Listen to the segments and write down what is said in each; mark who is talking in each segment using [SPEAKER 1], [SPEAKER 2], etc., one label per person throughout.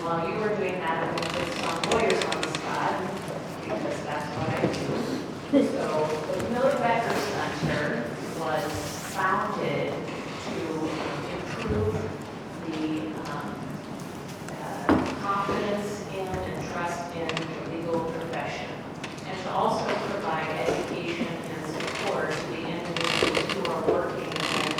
[SPEAKER 1] while you were doing that, I'm going to put some lawyers on the spot, because that's what I do. So the Miller-Becker Center was founded to improve the confidence in and trust in the legal profession, and to also provide education and support to the individuals who are working in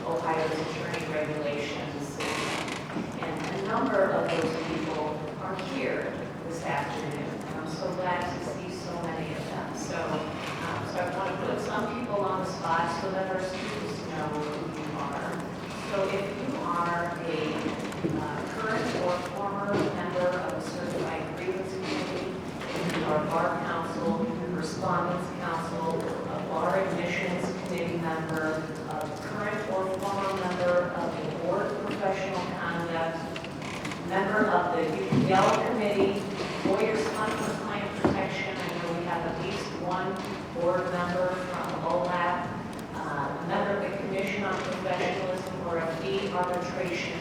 [SPEAKER 1] Ohio's attorney regulations system. And a number of those people are here this afternoon, and I'm so glad to see so many of them. So I want to put some people on the spot so that our students know who you are. So if you are a current or former member of a certified grievance committee, if you are bar counsel, respondents counsel, a bar admissions committee member, a current or former member of the board of professional conduct, member of the UPL committee, Lawyers Fund for Client Protection. I know we have at least one board member from OLAP, a member of the Commission on Professionalism or a fee arbitration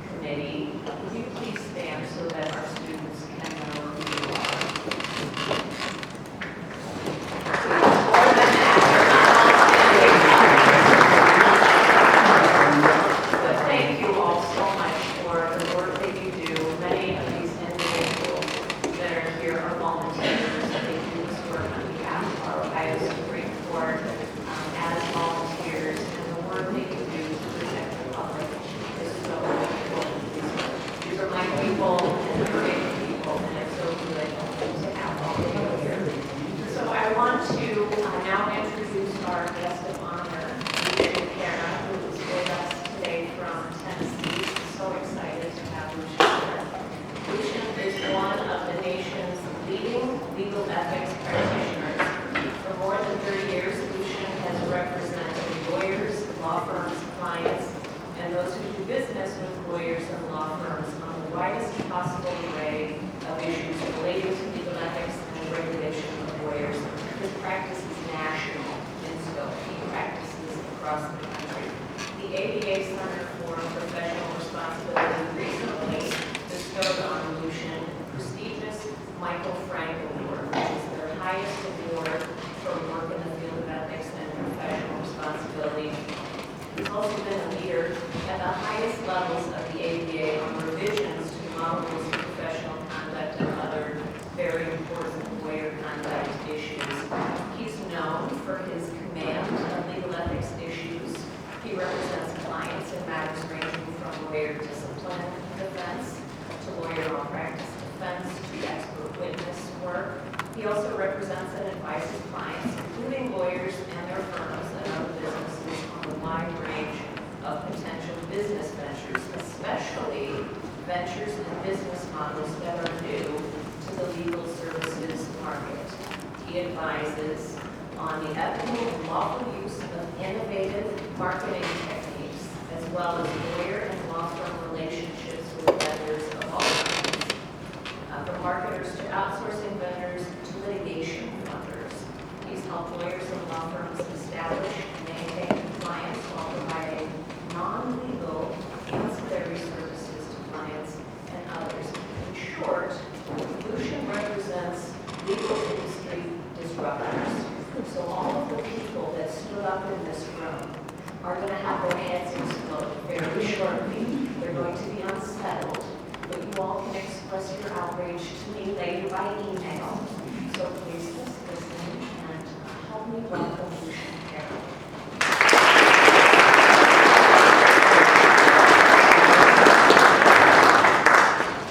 [SPEAKER 1] committee. Would you please stand so that our students can know who you are? But thank you all so much for the work that you do. Many of these individuals that are here are volunteers. They do this work on behalf of our Ohio Supreme Court as volunteers, and the work that you do to protect the public is so important. These are my people, and they're great people, and it's so good to have all of you here. So I want to now introduce our guest of honor, Lucian Pera, who is with us today from Tennessee. So excited to have Lucian here. Lucian is one of the nation's leading legal ethics practitioners. For more than 30 years, Lucian has represented lawyers, law firms, clients, and those who do business with lawyers and law firms on the widest possible array of issues relating to legal ethics and the regulation of lawyers. His practice is national in scope. He practices across the country. The ABA Center for Professional Responsibility recently bestowed on Lucian the prestigious Michael Frank Award, which is their highest award for work in the field of ethics and professional responsibility. He's also been a leader at the highest levels of the ABA on revisions to model rules of professional conduct and other very important lawyer conduct issues. He's known for his command of legal ethics issues. He represents clients in matters ranging from lawyer discipline defense to lawyer malpractice defense to expert witness work. He also represents and advises clients, including lawyers and their firms and other businesses, on a wide range of potential business ventures, especially ventures and business models that are new to the legal services market. He advises on the ethical and lawful use of innovative marketing techniques, as well as lawyer and law firm relationships with vendors of all kinds, from marketers to outsourcing vendors to litigation funders. He's helped lawyers and law firms establish and maintain compliance while providing non-legal ancillary services to clients and others. In short, Lucian represents legal industry disruptors. So all of the people that stood up in this room are going to have their heads explode very shortly. They're going to be unsettled, but you all can express your outrage to me later by email. So please just listen and help me welcome Lucian Pera.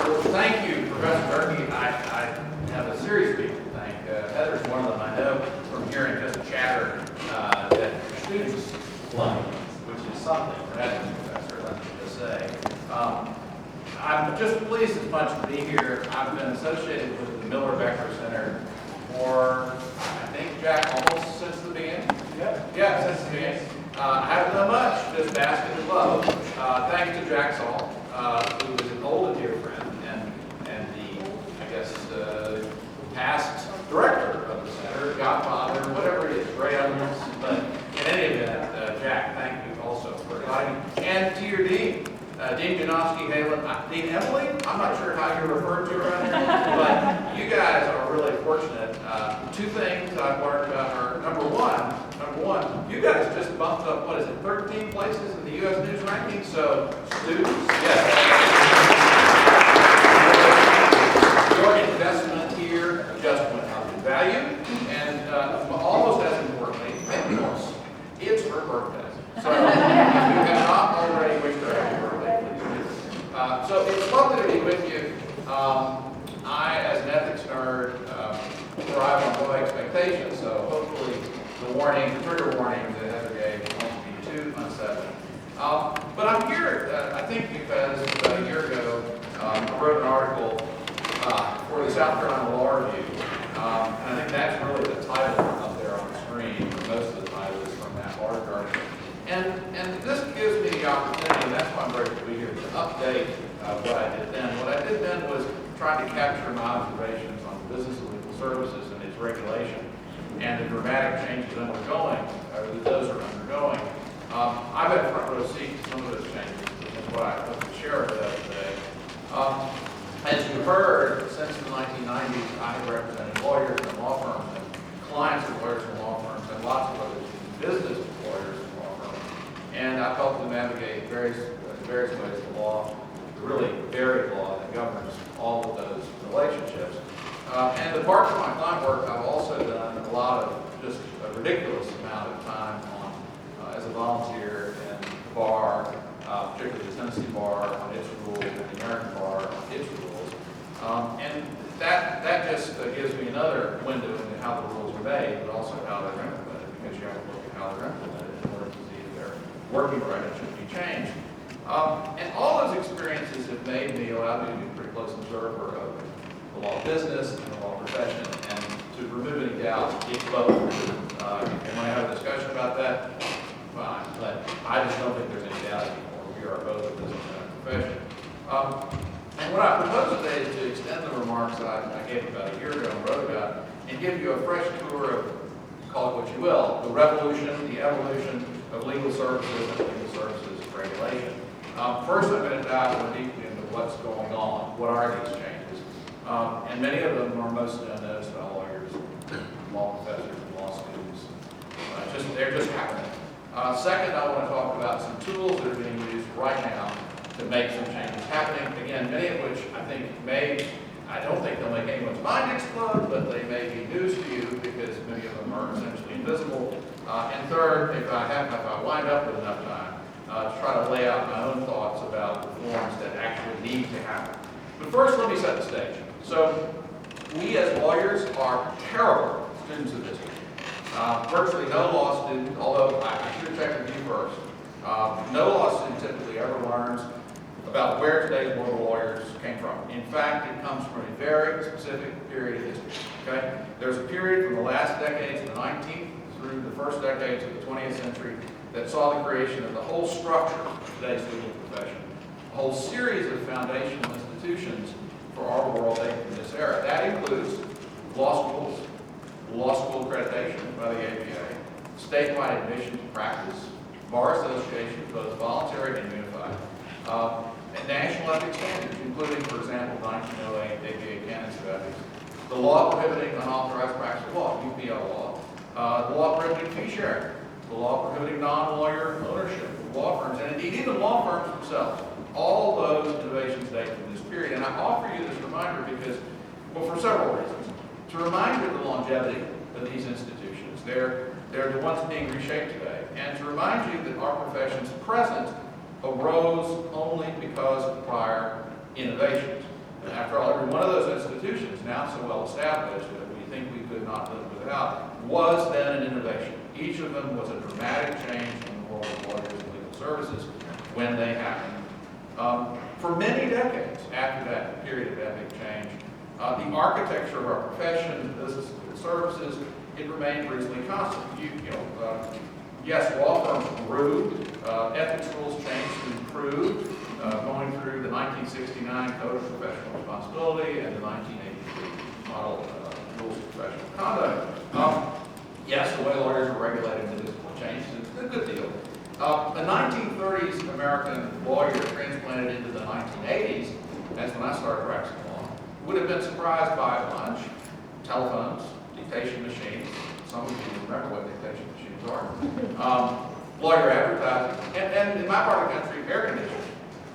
[SPEAKER 2] Well, thank you, Professor Berkey. I have a series of people to thank. Heather's one of them. I know from hearing just chatter that students love, which is something for Adams Professor, let me just say. I'm just pleased as much to be here. I've been associated with the Miller-Becker Center for, I think, Jack, almost since the beginning. Yeah, since the beginning. I haven't done much, just asking to love. Thanks to Jack Saul, who is an old and dear friend, and the, I guess, past director of the center, godfather, whatever it is, great elements. But in any event, Jack, thank you also for inviting me. And to your dean, Dean Janowski, Halen, Dean Emily, I'm not sure how you're referred to around here, but you guys are really fortunate. Two things I've learned about are, number one, you guys just bumped up, what is it, 13 places in the U.S. News rankings, so students, yes. Your investment here just went up in value, and almost as importantly, maybe more, it's her birthday. So if you have not already wished her happy birthday, please do. So it's lovely to be with you. I, as an ethics nerd, thrive on low expectations, so hopefully the trigger warnings that Heather gave won't be too unsettling. But I'm here, I think, because about a year ago, I wrote an article for the South Carolina Law Review, and I think that's really the title up there on the screen. Most of the title is from that article. And this gives me the opportunity, and that's why I'm grateful to be here, to update what I did then. What I did then was try to capture my observations on the business of legal services and its regulation and the dramatic changes undergoing, or that those are undergoing. I've had a front row seat to some of those changes, which is what I hope to share with us today. As you heard, since the 1990s, I have represented lawyers and law firms and clients of lawyers and law firms and lots of other business lawyers and law firms. And I've helped them navigate various ways of law, the really varied law that governs all of those relationships. And the parts of my client work, I've also done a lot of just a ridiculous amount of time on as a volunteer in the bar, particularly the Tennessee bar on its rules and the American bar on its rules. And that just gives me another window into how the rules are made, but also how they're implemented, because you have to look at how they're implemented in order to see if they're working right and should be changed. And all those experiences have made me, allowed me to be a pretty close observer of the law business and the law profession, and to remove any doubt, it's both. If you want to have a discussion about that, fine, but I just don't think there's any doubt anymore. We are both a business and a profession. And what I propose today is to extend the remarks that I gave about a year ago and wrote about, and give you a fresh tour of, call it what you will, the revolution, the evolution of legal services and legal services regulation. First, I'm going to dive more deeply into what's going on. What are these changes? And many of them are mostly unnoticed by lawyers, law professors, and law students. They're just happening. Second, I want to talk about some tools that are being used right now to make some changes happening. Again, many of which I don't think they'll make anyone's mind explode, but they may be news to you because many of them are essentially invisible. And third, if I wind up with enough time, to try to lay out my own thoughts about reforms that actually need to happen. But first, let me set the stage. So, we as lawyers are terrible students of history. Virtually no law student, although I should check with you first, no law student typically ever learns about where today's world of lawyers came from. In fact, it comes from a very specific period of history. Okay? There's a period from the last decades of the 19th through the first decades of the 20th century that saw the creation of the whole structure of today's legal profession, a whole series of foundational institutions for our world in this era. That includes law schools, law school accreditation by the APA, statewide admission to practice, bar associations, both voluntary and unified, and national ethics standards, including, for example, 1908 APA Canons of Ethics, the law prohibiting unauthorized practice of law, UPL law, the law prohibiting fee sharing, the law prohibiting non-lawyer ownership of law firms, and indeed even law firms themselves. All those innovations date from this period. And I offer you this reminder because, well, for several reasons. To remind you of the longevity of these institutions. They're the ones being reshaped today. And to remind you that our profession's present arose only because of prior innovations. And after all, every one of those institutions, now so well established that we think we could not live without, was then an innovation. Each of them was a dramatic change in the world of lawyers and legal services when they happened. For many decades after that period of epic change, the architecture of our profession, the business of legal services, it remained reasonably constant. Yes, law firms grew, ethics rules changed to improve, going through the 1969 Code of Professional Responsibility and the 1983 Model Rules of Professional Conduct. Yes, the way lawyers are regulated in this changed. It's a good deal. A 1930s American lawyer transplanted into the 1980s, that's when I I started practicing law, would have been surprised by lunch, telephones, dictation machines. Some of you remember what dictation machines are. Lawyer advertising, and in my part of the country, air conditioning.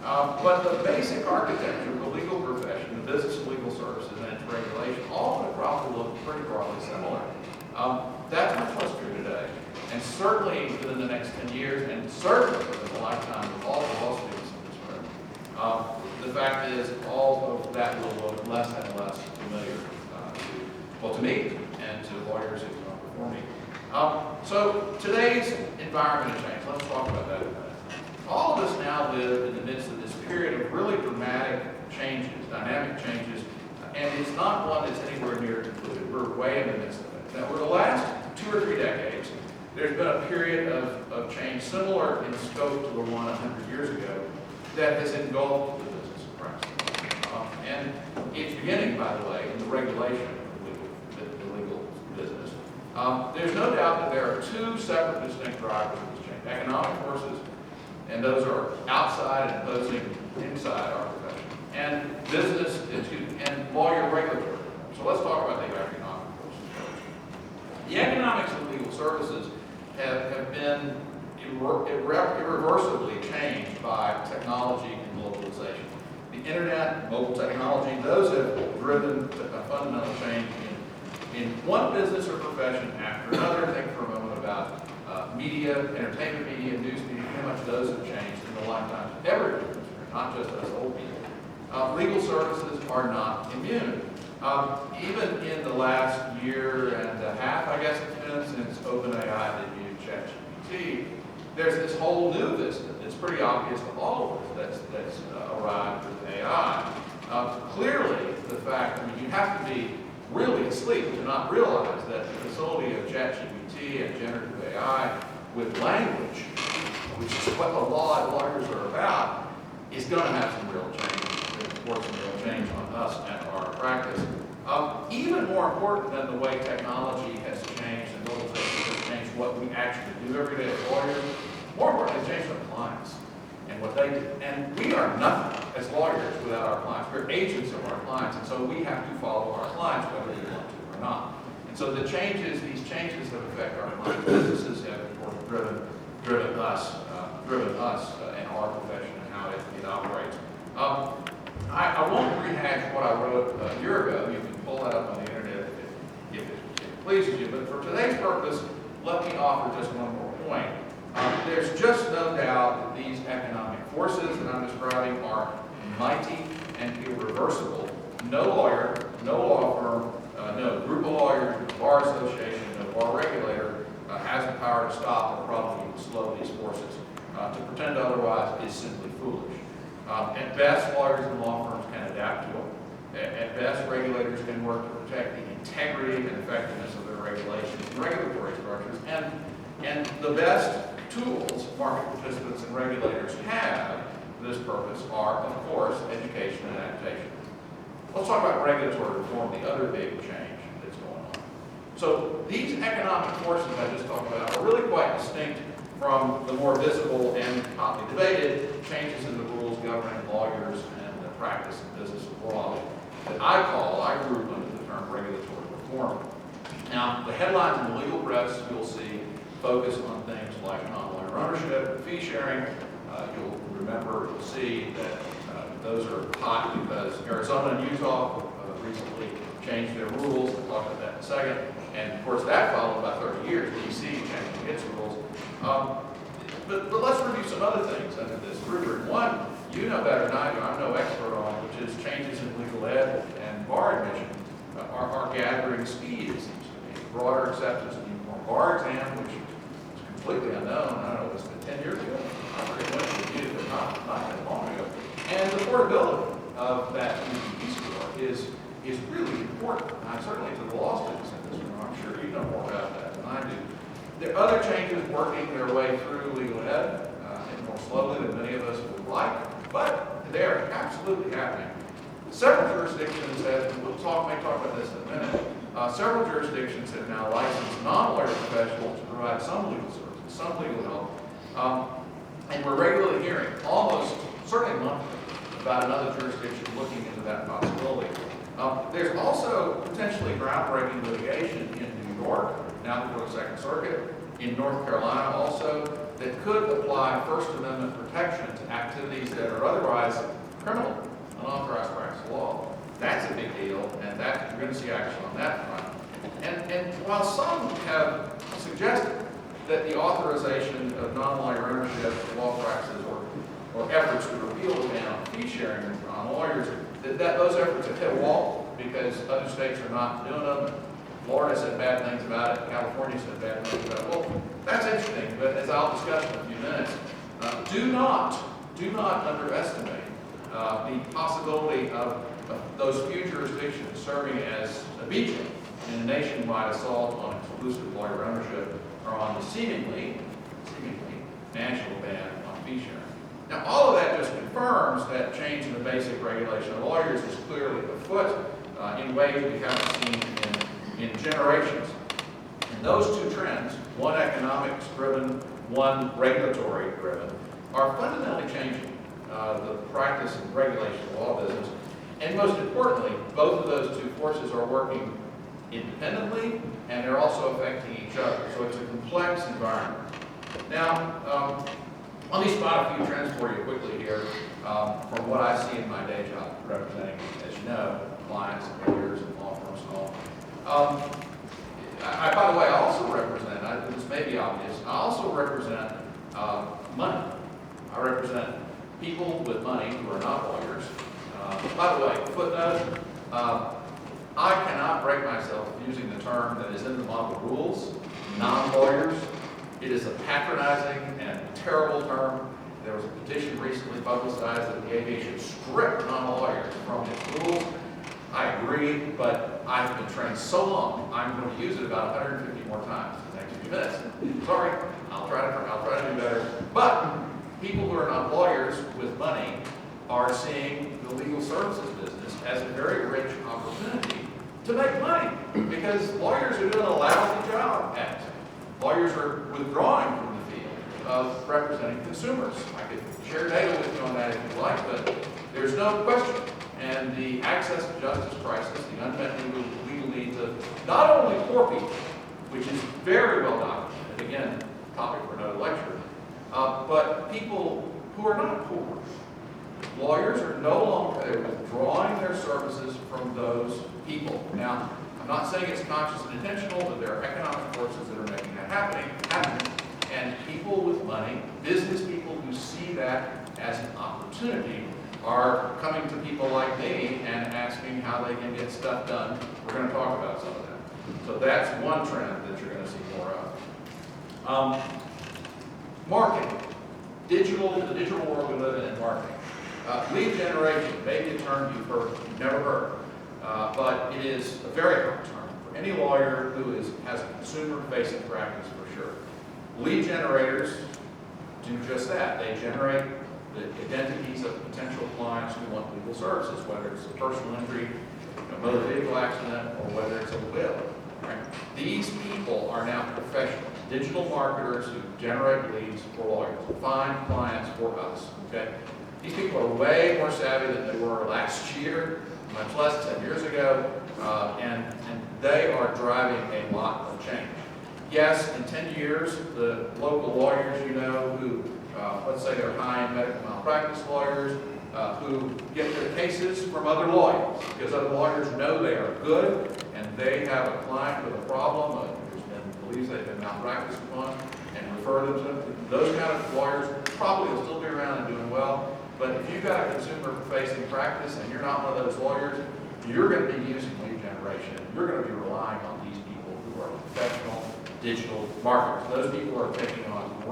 [SPEAKER 2] But the basic architecture of the legal profession, the business of legal services and its regulation, all would probably look pretty broadly similar. That's much less true today. And certainly within the next 10 years, and certainly within the lifetime of all the law students in this room, the fact is all of that will look less and less familiar to me and to lawyers who come before me. So today's environment has changed. Let's talk about that a minute. All of us now live in the midst of this period of really dramatic changes, dynamic changes, and it's not one that's anywhere near concluded. We're way in the midst of it. Now, over the last 2 or 3 decades, there's been a period of change similar in scope to the one 100 years ago that has engulfed the business of practice. And it's beginning, by the way, in the regulation of the legal business. There's no doubt that there are 2 separate distinct drivers of this change: economic forces, and those are outside and opposing inside our profession, and business, and lawyer regulatory. So let's talk about the economic forces first. The economics of legal services have been irreversibly changed by technology and globalization. The internet, mobile technology, those have driven a fundamental change in one business or profession after another. Think for a moment about media, entertainment media, news media, how much those have changed in the lifetimes of every business, not just us old people. Legal services are not immune. Even in the last year and a half, I guess it's been, since OpenAI debuted ChatGPT, there's this whole new vista. It's pretty obvious to all of us that's arrived with AI. Clearly, the fact, you have to be really asleep to not realize that the facility of ChatGPT and generative AI with language, which is what the lawyers are about, is going to have some real change, report some real change on us and our practice. Even more important than the way technology has changed and globalization has changed what we actually do every day as lawyers, more importantly, it's changed our clients and what they do. And we are nothing as lawyers without our clients. We're agents of our clients, and so we have to follow our clients whether we want to or not. And so these changes that affect our clients' businesses have, of course, driven us in our profession and how it operates. I won't rehash what I wrote a year ago. You can pull that up on the internet if it pleases you. But for today's purpose, let me offer just one more point. There's just no doubt that these economic forces that I'm describing are mighty and irreversible. No lawyer, no law firm, no group of lawyers, no bar association, no bar regulator has the power to stop or probably even slow these forces. To pretend otherwise is simply foolish. At best, lawyers and law firms can adapt to them. At best, regulators can work to protect the integrity and effectiveness of their regulations and regulatory structures. And the best tools market participants and regulators have for this purpose are, of course, education and adaptation. Let's talk about regulatory reform, the other big change that's going on. So these economic forces I just talked about are really quite distinct from the more visible and hotly debated changes in the rules governing lawyers and the practice and business of law that I group under the term regulatory reform. Now, the headlines in the legal press you'll see focus on things like non-lawyer ownership and fee sharing. You'll see that those are hot because Arizona and Utah recently changed their rules. We'll talk about that in a second. And of course, that followed by 30 years, DC changing its rules. But let's review some other things under this rubric. One, you know better than I do, I'm no expert on, which is changes in legal ed and bar admission are gathering speed, it seems to me. Broader acceptance of the uniform bar exam, which was completely unknown. I don't know, was it 10 years ago? I forget when it was used, but not that long ago. And the portability of that UPB score is really important. Certainly to the law students in this room, I'm sure you know more about that than I do. There are other changes working their way through legal ed, and more slowly than many of us would like, but they're absolutely happening. Several jurisdictions have, may talk about this in a minute, several jurisdictions have now licensed non-lawyer professionals to provide some legal services, some legal help, and we're regularly hearing, almost certainly monthly, about another jurisdiction looking into that There's also potentially groundbreaking litigation in New York, now before the Second Circuit, in North Carolina also, that could apply First Amendment protection to activities that are otherwise criminal, unauthorized practice of law. That's a big deal, and that you're going to see action on that front. And while some have suggested that the authorization of non-lawyer ownership of law practices or efforts to repeal the ban on fee sharing on lawyers, that those efforts have hit a wall because other states are not doing them. Florida said bad things about it. California said bad things about it. Well, that's interesting, but as I'll discuss in a few minutes, do not underestimate the possibility of those few jurisdictions serving as a beacon in a nationwide assault on exclusive lawyer ownership or on the seemingly national ban on fee sharing. Now, all of that just confirms that change in the basic regulation of lawyers is clearly afoot in ways we haven't seen in generations. And those two trends, one economics-driven, one regulatory-driven, are fundamentally changing the practice and regulation of law business. And most importantly, both of those two forces are working independently, and they're also affecting each other. So it's a complex environment. Now, let me spot a few trends for you quickly here from what I see in my day job, representing, as you know, clients and lawyers and law firms and all. By the way, I also represent, this may be obvious, I also represent money. I represent people with money who are not lawyers. By the way, footnote, I cannot break myself using the term that is in the model rules, non-lawyers. It is a patronizing and terrible term. There was a petition recently publicized that the ABA should strip non-lawyers from its rules. I agree, but I've been trained so long, I'm going to use it about 150 more times in the next few minutes. Sorry, I'll try to do better. But people who are not lawyers with money are seeing the legal services business as a very rich opportunity to make money because lawyers are doing a lousy job at it. Lawyers are withdrawing from the field of representing consumers. I could share data with you on that if you like, but there's no question. And the access to justice crisis, the unmet legal needs of not only poor people, which is very well documented, again, topic for another lecture, but people who are not poor. Lawyers are no longer, they're withdrawing their services from those people. Now, I'm not saying it's conscious and intentional, but there are economic forces that are making that happen. And people with money, business people who see that as an opportunity, are coming to people like me and asking how they can get stuff done. We're going to talk about some of that. So that's one trend that you're going to see more of. Marketing. The digital world we live in marketing. Lead generation, maybe a term you've never heard, but it is a very hard term for any lawyer who has a consumer-facing practice for sure. Lead generators do just that. They generate the identities of potential clients who want legal services, whether it's a personal injury, a motor vehicle accident, or whether it's a will. Right? These people are now professionals, digital marketers who generate leads for lawyers, find clients for us. Okay? These people are way more savvy than they were last year, much less 10 years ago, and they are driving a lot of change. Yes, in 10 years, the local lawyers you know who, let's say they're high-end medical malpractice lawyers, who get their cases from other lawyers, because other lawyers know they are good, and they have a client with a problem, believes they've been malpracticed upon, and refer them to them. Those kind of lawyers probably will still be around and doing well. But if you've got a consumer-facing practice and you're not one of those lawyers, you're going to be using lead generation. You're going to be relying on these people who are professional digital marketers. Those people are taking on a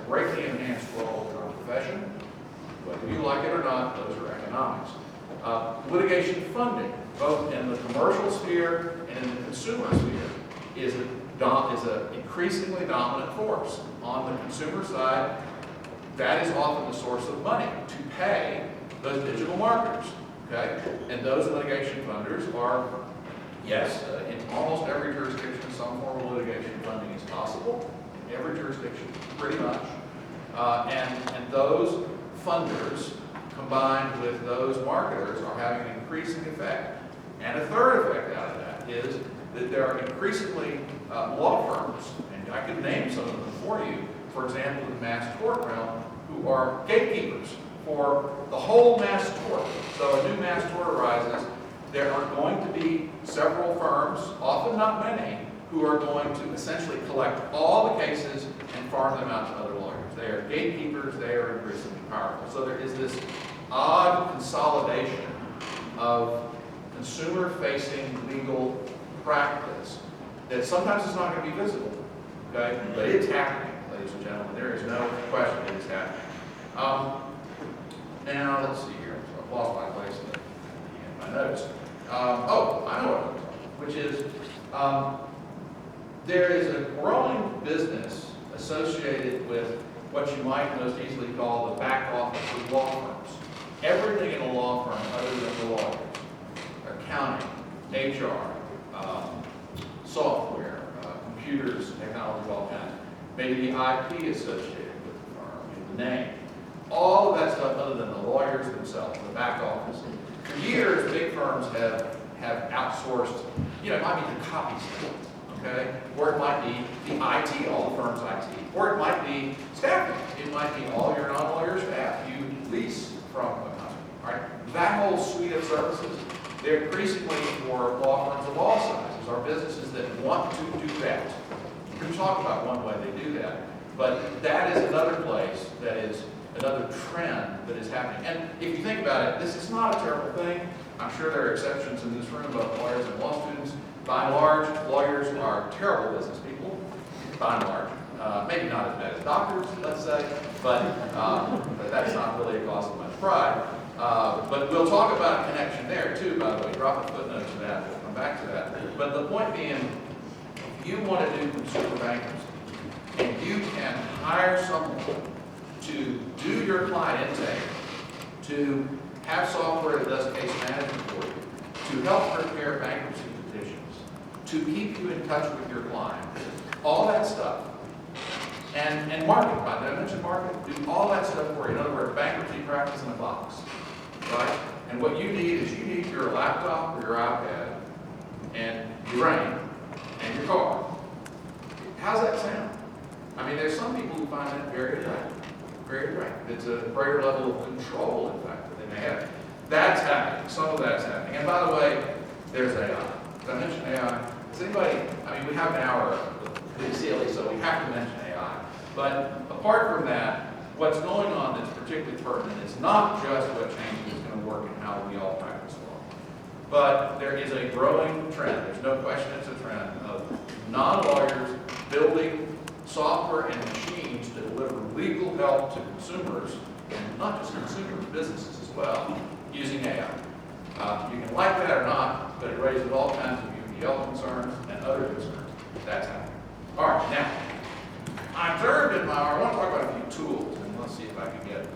[SPEAKER 2] greatly enhanced role in our profession. Whether you like it or not, those are economics. Litigation funding, both in the commercial sphere and in the consumer sphere, is an increasingly dominant force. On the consumer side, that is often the source of money to pay those digital marketers, okay? And those litigation funders are, yes, in almost every jurisdiction, some form of litigation funding is possible. In every jurisdiction, pretty much. And those funders, combined with those marketers, are having an increasing effect And a third effect out of that is that there are increasingly law firms, and I could name some of them for you, for example, in the mass tort realm, who are gatekeepers for the whole mass tort. So a new mass tort arises, there are going to be several firms, often not many, who are going to essentially collect all the cases and farm them out to other lawyers. They are gatekeepers, they are increasingly powerful. So there is this odd consolidation of consumer-facing legal practice that sometimes is not going to be visible, okay? But it's happening, ladies and gentlemen. There is no question it is happening. Now, let's see here. So I've lost my place in my notes. Oh, I know what I'm talking about, which is there is a growing business associated with what you might most easily call the back office of law firms. Everything in a law firm other than the lawyers, accounting, HR, software, computers, technology, all kinds. Maybe the IP associated with the firm, the name. All of that stuff other than the lawyers themselves, the back office. For years, big firms have outsourced, it might be the copy staff, okay? Or it might be the IT, all the firm's IT. Or it might be staffing. It might be all your non-lawyer staff you lease from a company, all right? That whole suite of services, they're increasingly for law firms of all sizes, are businesses that want to do that. We can talk about one way they do that, but that is another place that is another trend that is happening. And if you think about it, this is not a terrible thing. I'm sure there are exceptions in this room, both lawyers and law students. By and large, lawyers are terrible business people, by and large. Maybe not as bad as doctors, let's say, but that's not really a cause of much pride. But we'll talk about a connection there too, by the way. Drop a footnote to that. We'll come back to that. But the point being, if you want to do consumer bankruptcy, and you can hire someone to do your client intake, to have software that does case management for you, to help prepare bankruptcy petitions, to keep you in touch with your client, all that stuff. And market, did I mention market? Do all that stuff for you. In other words, bankruptcy practice in a box, right? And what you need is your laptop or your iPad and your brain and your car. How's that sound? I mean, there's some people who find that very attractive. Very attractive. It's a greater level of control, in fact, that they may have. That's happening. Some of that's happening. And by the way, there's AI. Did I mention AI? Does anybody, we have an hour with the CLE, so we have to mention AI. But apart from that, what's going on that's particularly pertinent is not just what change is going to work in how we all practice law. But there is a growing trend, there's no question it's a trend, of non-lawyers building software and machines to deliver legal help to consumers, and not just consumers, businesses as well, using AI. You can like that or not, but it raises all kinds of UPL concerns and other concerns. That's happening. All right, now, I observed I want to talk about a few tools, and let's see if I can get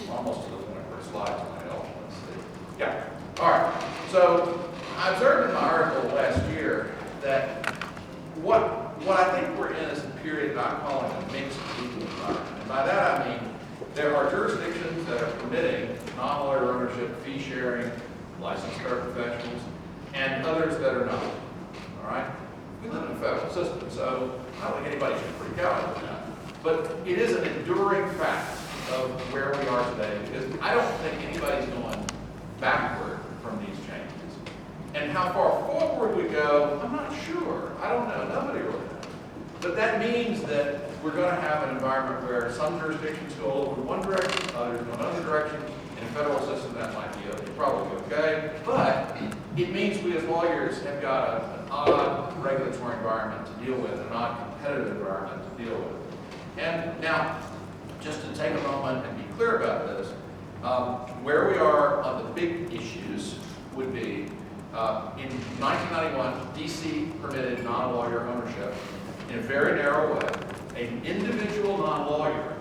[SPEAKER 2] almost to the point where slides might help. Let's see. Yeah. All right. So I observed in my article last year that what I think we're in is a period that I'm calling a mixed legal environment. And by that I mean there are jurisdictions that are permitting non-lawyer ownership, fee sharing, licensed paraprofessionals, and others that are not. All right? We live in a federal system, so I don't think anybody should freak out about that. But it is an enduring fact of where we are today, because I don't think anybody's going backward from these changes. And how far forward we go, I'm not sure. I don't know. Nobody really knows. But that means that we're going to have an environment where some jurisdictions go over one direction, others go another direction. In a federal system, that might be probably okay. But it means we as lawyers have got an odd regulatory environment to deal with, an odd competitive environment to deal with. And now, just to take a moment and be clear about this, where we are on the big issues would be, in 1991, DC permitted non-lawyer ownership in a very narrow way. An individual non-lawyer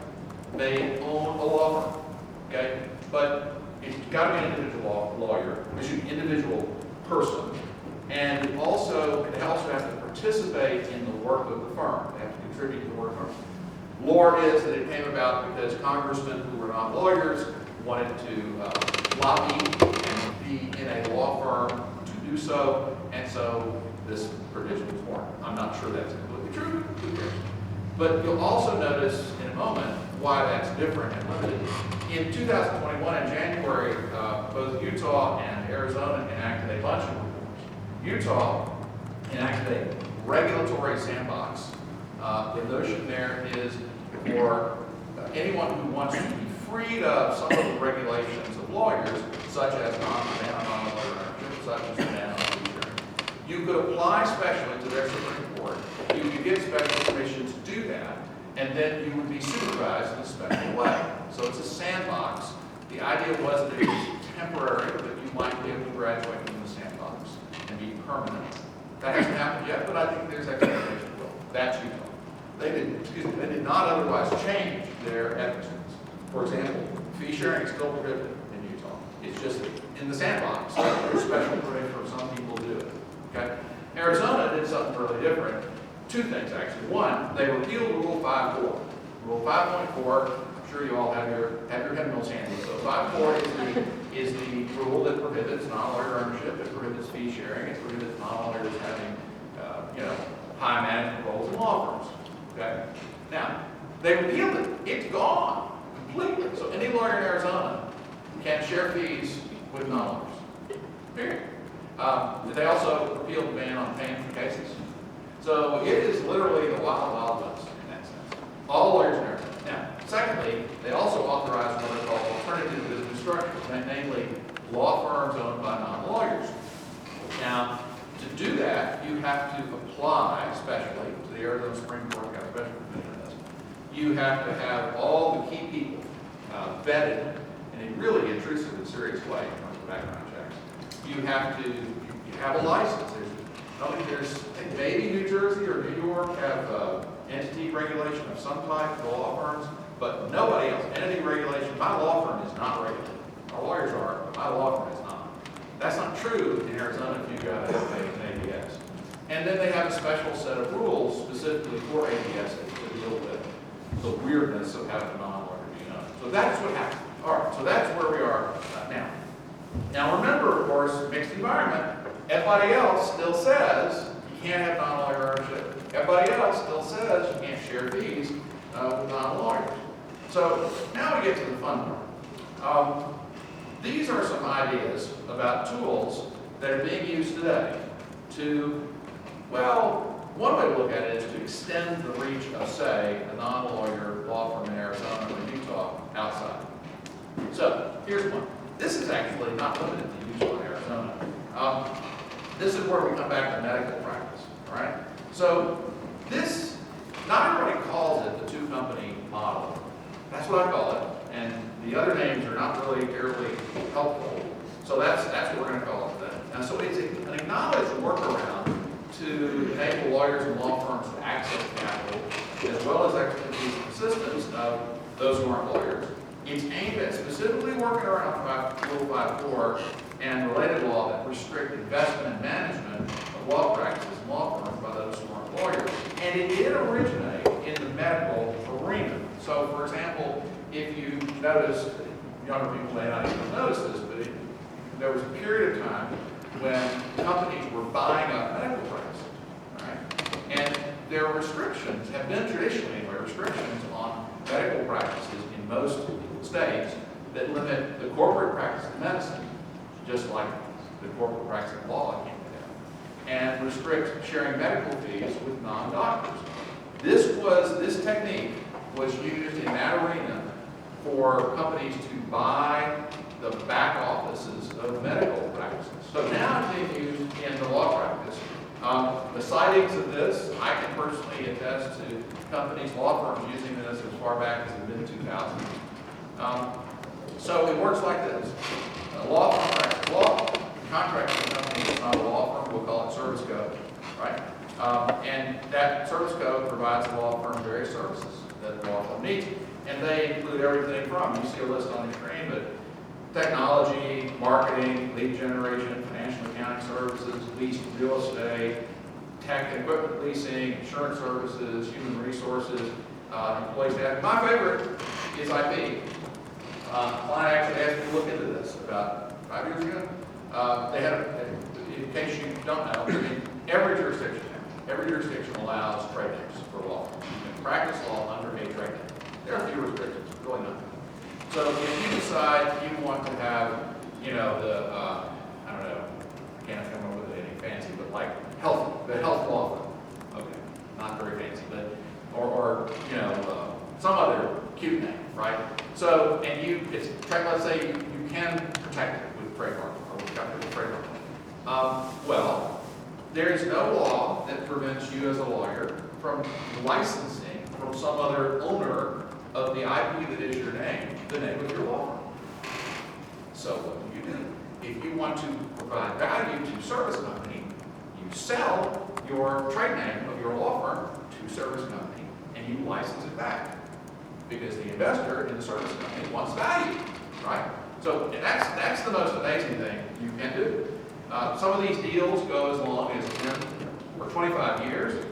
[SPEAKER 2] may own a law firm, okay? But it's got to be an individual lawyer, individual person, and they also have to participate in the work of the firm. They have to contribute to the work of the firm. Lore is that it came about because congressmen who were not lawyers wanted to lobby and be in a law firm to do so, and so this provision was born. I'm not sure that's completely true. Who cares? But you'll also notice in a moment why that's different and limited. In 2021, in January, both Utah and Arizona enacted a bunch of reforms. Utah enacted a regulatory sandbox. The notion there is for anyone who wants to be freed of some of the regulations of lawyers, such as ban on non-lawyer ownership, such as ban on fee sharing, you could apply specially to their Supreme Court. You could get special permission to do that, and then you would be supervised in a special way. So it's a sandbox. The idea was that it was temporary, but you might be able to graduate from the sandbox and be permanent. That hasn't happened yet, but I think there's expectation it will. That's Utah. They did not otherwise change their ethics rules. For example, fee sharing is still prohibited in Utah. It's just in the sandbox. There's special permission for some people to do it. Okay? Arizona did something really different. Two things, actually. One, they repealed Rule 5.4. Rule 5.4, I'm sure you all have your head mills handy. So 5.4 is the rule that prohibits non-lawyer ownership. It prohibits fee sharing. It prohibits non-lawyers having, high management roles in law firms. Okay? Now, they repealed it. It's gone completely. So any lawyer in Arizona can share fees with non-lawyers. Period. They also repealed the ban on paying for cases. So it is literally the wild, wild west in that sense. All lawyers in Arizona. Now, secondly, they also authorized what are called alternative business structures, namely law firms owned by non-lawyers. Now, to do that, you have to apply, especially to the Arizona Supreme Court, got a special provision on this. You have to have all the key people vetted in a really intrusive and serious way in terms of background checks. You have to have a license. Maybe New Jersey or New York have entity regulation of some type for law firms, but nobody else. Entity regulation, my law firm is not regulated. Our lawyers are, but my law firm is not. That's not true in Arizona if you've got an ABS. And then they have a special set of rules specifically for ABS to deal with the weirdness of having a non-lawyer be known. So that's what happened. All right, so that's where we are now. Now remember, of course, mixed environment. Everybody else still says you can't have non-lawyer ownership. Everybody else still says you can't share fees with non-lawyers. So now we get to the fun part. These are some ideas about tools that are being used today to, well, one way to look at it is to extend the reach of, say, a non-lawyer law firm in Arizona or Utah outside. So here's one. This is actually not limited to Utah and Arizona. This is where we come back to medical practice, all right? So this, not everybody calls it the two-company model. That's what I call it, and the other names are not really terribly helpful. So that's what we're going to call it then. Now, so it's an acknowledged workaround to enable lawyers and law firms to access capital, as well as expertise and assistance of those who aren't lawyers. It's aimed at specifically working around Rule 5.4 and related law that restrict investment and management of law practices and law firms by those who aren't lawyers. And it did originate in the medical arena. So, for example, if you notice, younger people may not even notice this, but there was a period of time when companies were buying up medical practices, right? And there are restrictions, have been traditionally anyway, restrictions on medical practices in most states that limit the corporate practice of medicine, just like the corporate practice of law came down, and restrict sharing medical fees with non-doctors. This technique was used in that arena for companies to buy the back offices of medical practices. So now it's being used in the law practice. The sightings of this, I can personally attest to companies, law firms using this as far back as the mid-2000s. So it works like this. A law firm practice law, contract with a company that's not a law firm, we'll call it service code, right? And that service code provides the law firm various services that the law firm needs. And they include everything from, you see a list on the screen, but technology, marketing, lead generation, financial accounting services, leased real estate, tech and equipment leasing, insurance services, human resources, employee staff. My favorite is IP. Client actually asked me to look into this about 5 years ago. in case you don't know, in every jurisdiction allows trade names for law firms. You can practice law under a trade name. There are a few restrictions, really not. So if you decide you want to have, you know, I don't know, I can't come up with anything fancy, but like the health law firm. Okay, not very fancy, but, or you know, some other cute name, right? So, and let's say you can protect it with trademark, or with trademark. Well, there is no law that prevents you as a lawyer from licensing from some other owner of the IP that is your name, the name of your law firm. So what do? If you want to provide value to a service company, you sell your trade name of your law firm to a service company, and you license it back. Because the investor in the service company wants value, right? So that's the most amazing thing you can do. Some of these deals go as long as 10 or 25 years.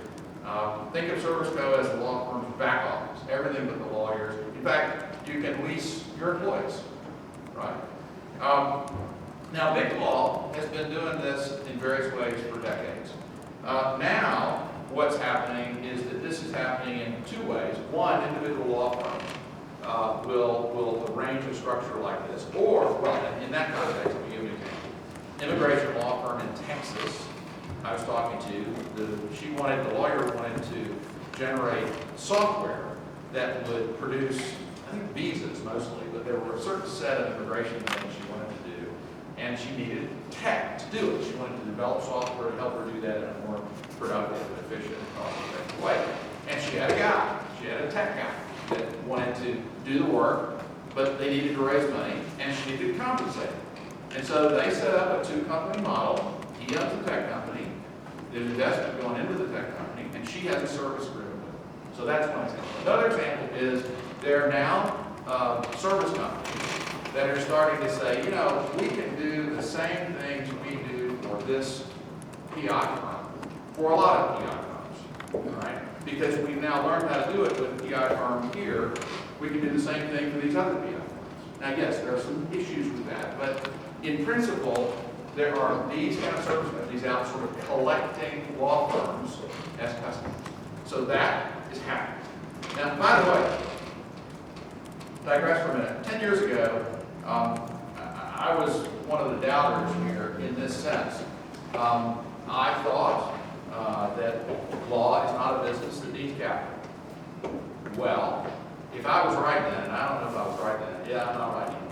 [SPEAKER 2] Think of Service Co. as the law firm's back office, everything but the lawyers. In fact, you can lease your employees, right? Now, Big Law has been doing this in various ways for decades. Now, what's happening is that this is happening in two ways. One, individual law firms will arrange a structure like this. Or, well, in that context, let me give you an example. Immigration law firm in Texas, I was talking to, the lawyer wanted to generate software that would produce, I think visas mostly, but there were a certain set of immigration things she wanted to do, and she needed tech to do it. She wanted to develop software to help her do that in a more productive, efficient, and cost-effective way. And she had a guy, she had a tech guy that wanted to do the work, but they needed to raise money, and she needed to compensate him. And so they set up a two-company model. He owns the tech company, there's investment going into the tech company, and she has a service agreement with him. So that's one example. Another example is there are now service companies that are starting to say, you know, we can do the same things we do for this PI firm, for a lot of PI firms, right? Because we've now learned how to do it with the PI firm here, we can do the same thing for these other PI firms. Now, yes, there are some issues with that, but in principle, there are these kind of service companies out sort of collecting law firms as customers. So that is happening. Now, by the way, digress for a minute. 10 years ago, I was one of the doubters here in this sense. I thought that law is not a business that needs capital. Well, if I was right then, and I don't know if I was right then, yeah, I'm not right anymore.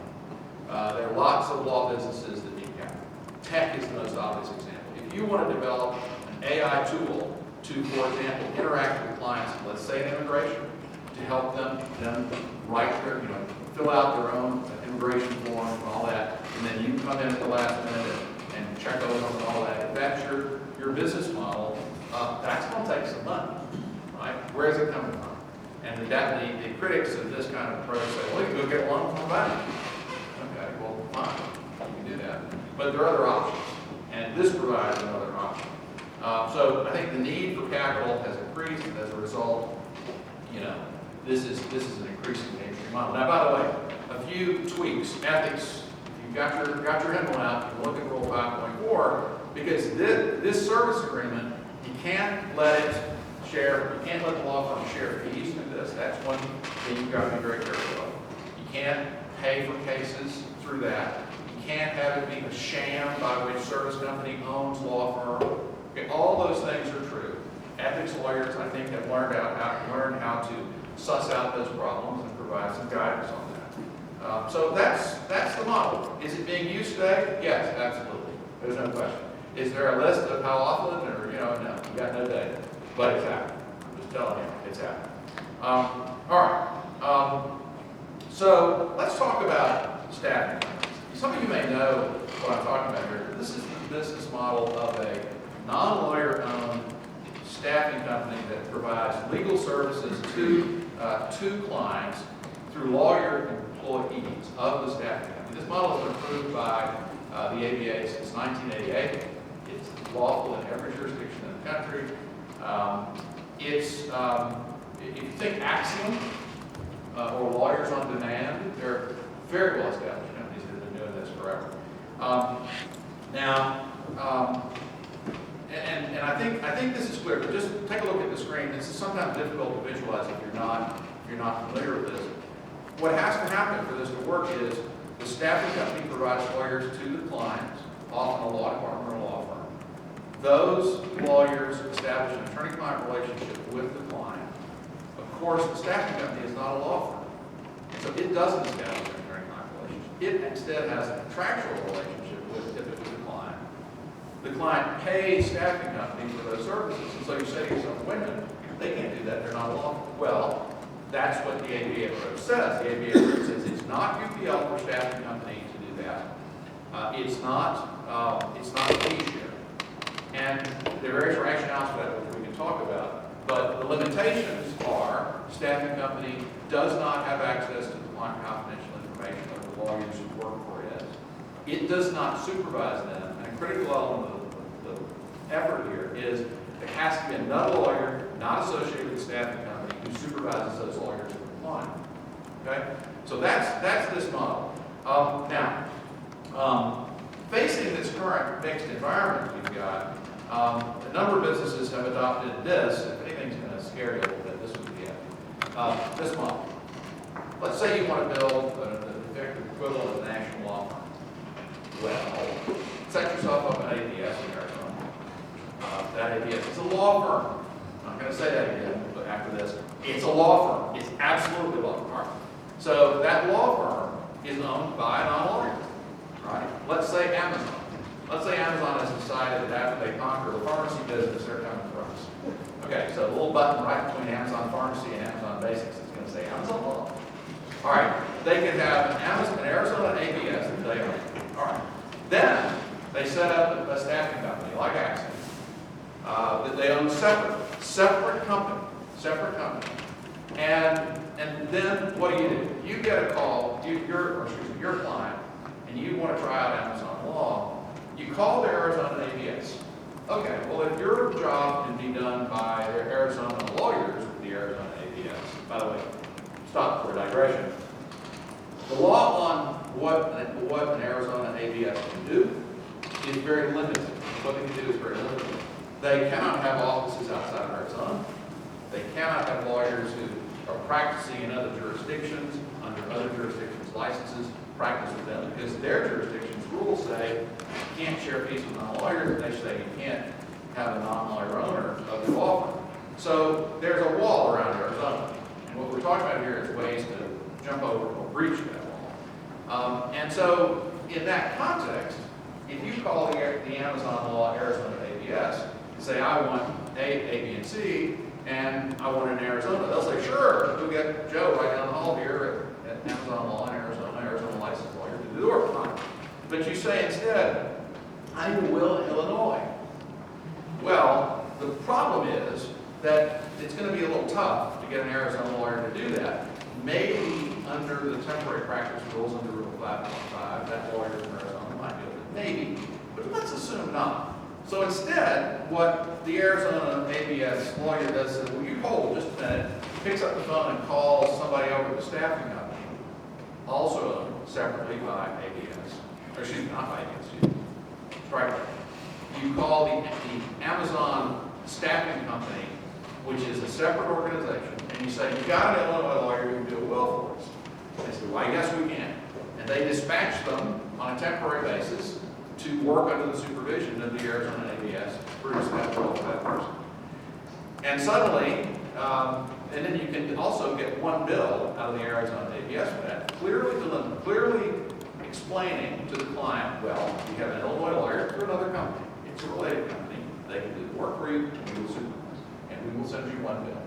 [SPEAKER 2] There are lots of law businesses that need capital. Tech is the most obvious example. If you want to develop an AI tool to, for example, interact with clients, let's say in immigration, to help them write their, fill out their own immigration form and all that, and then you come in at the last minute and check over them and all that. If that's your business model, that's going to take some money, right? Where is it coming from? And the critics of this kind of approach say, well, you can go get a loan from a bank. Okay, well, fine, you can do that. But there are other options, and this provides another option. So I think the need for capital has increased, and as a result, this is an increasingly interesting model. Now, by the way, a few tweaks, ethics. If you've got your handle out, you can look at Rule 5.4, because this service agreement, you can't let it share. You can't let the law firm share fees through this. That's one thing you've got to be very careful of. You can't pay for cases through that. You can't have it be a sham by which service company owns law firm. Okay, all those things are true. Ethics lawyers, I think, have learned how to suss out those problems and provide some guidance on that. So that's the model. Is it being used today? Yes, absolutely. There's no question. Is there a list of how often, or no, you got no data, but it's happening. I'm just telling you, it's happening. All right. So let's talk about staffing. Some of you may know what I'm talking about here. This is the business model of a non-lawyer-owned staffing company that provides legal services to clients through lawyer employees of the staffing company. This model has been approved by the ABA since 1988. It's lawful in every jurisdiction in the country. If you think Axiom or Lawyers on Demand, they're very well established companies that have been doing this forever. Now, and I think this is clear, but just take a look at the screen. This is sometimes difficult to visualize if you're not familiar with this. What has to happen for this to work is the staffing company provides lawyers to the clients, often a law department or a law firm. Those lawyers establish an attorney-client relationship with the client. Of course, the staffing company is not a law firm, and so it doesn't establish an attorney-client relationship. It instead has a contractual relationship with typically the client. The client pays staffing company for those services, and so you say to yourself, wait a minute, they can't do that, they're not a law firm. Well, that's what the ABA approach says. The ABA approach says it's not UPL for staffing company to do that. It's not a fee share. And there are various rationales for that, which we can talk about. But the limitations are staffing company does not have access to the client confidential information of the lawyers who work for it. It does not supervise them. And a critical element of the effort here is there has to be another lawyer not associated with the staffing company who supervises those lawyers for the client. Okay? So that's this model. Facing this current mixed environment we've got, a number of businesses have adopted this. If anything's going to scare you a little bit, this would be it. This model. Let's say you want to build an effective equivalent of a national law firm. Well, set yourself up an ABS in Arizona. That ABS is a law firm. I'm not going to say that again, but after this, it's a law firm. It's absolutely a law firm. All right. So that law firm is owned by a non-lawyer. Right? Let's say Amazon. Let's say Amazon has decided that after they conquer the pharmacy business, they're coming for us. Okay, so a little button right between Amazon Pharmacy and Amazon Basics is going to say Amazon Law. All right, they can have an Arizona ABS that they own. All right, then they set up a staffing company like Akron that they own separate company. And then what do? You get a call, your client, and you want to try out Amazon Law. You call the Arizona ABS. Okay, well, if your job can be done by the Arizona lawyers with the Arizona ABS, by the way, stop for a digression. The law on what an Arizona ABS can do is very limited. What they can do is very limited. They cannot have offices outside of Arizona. They cannot have lawyers who are practicing in other jurisdictions, under other jurisdictions' licenses, practice with them, because their jurisdiction's rules say you can't share fees with non-lawyers, and they say you can't have a non-lawyer owner of the law firm. So there's a wall around Arizona. And what we're talking about here is ways to jump over or breach that wall. And so in that context, if you call the Amazon Law Arizona ABS and say, I want A, B, and C, and I want it in Arizona, they'll say, sure, we'll get Joe right down the hall here at Amazon Law in Arizona licensed lawyer to do the work. Fine. But you say instead, I need a will in Illinois. Well, the problem is that it's going to be a little tough to get an Arizona lawyer to do that. Maybe under the temporary practice rules under Rule 5.5, that lawyer in Arizona might do it. Maybe, but let's assume not. So instead, what the Arizona ABS lawyer does is, well, you hold just a minute, picks up the phone and calls somebody over at the staffing company, also owned separately by ABS, or excuse me, not by ABS, right. You call the Amazon staffing company, which is a separate organization, and you say, you've got an Illinois lawyer who can do a will for us. They say, why, yes, we can. And they dispatch them on a temporary basis to work under the supervision of the Arizona ABS to produce that will for that person. And suddenly, and then you can also get one bill out of the Arizona ABS for that, clearly explaining to the client, well, you have an Illinois lawyer through another company. It's a related company. They can do the work for you, and we will supervise, and we will send you one bill.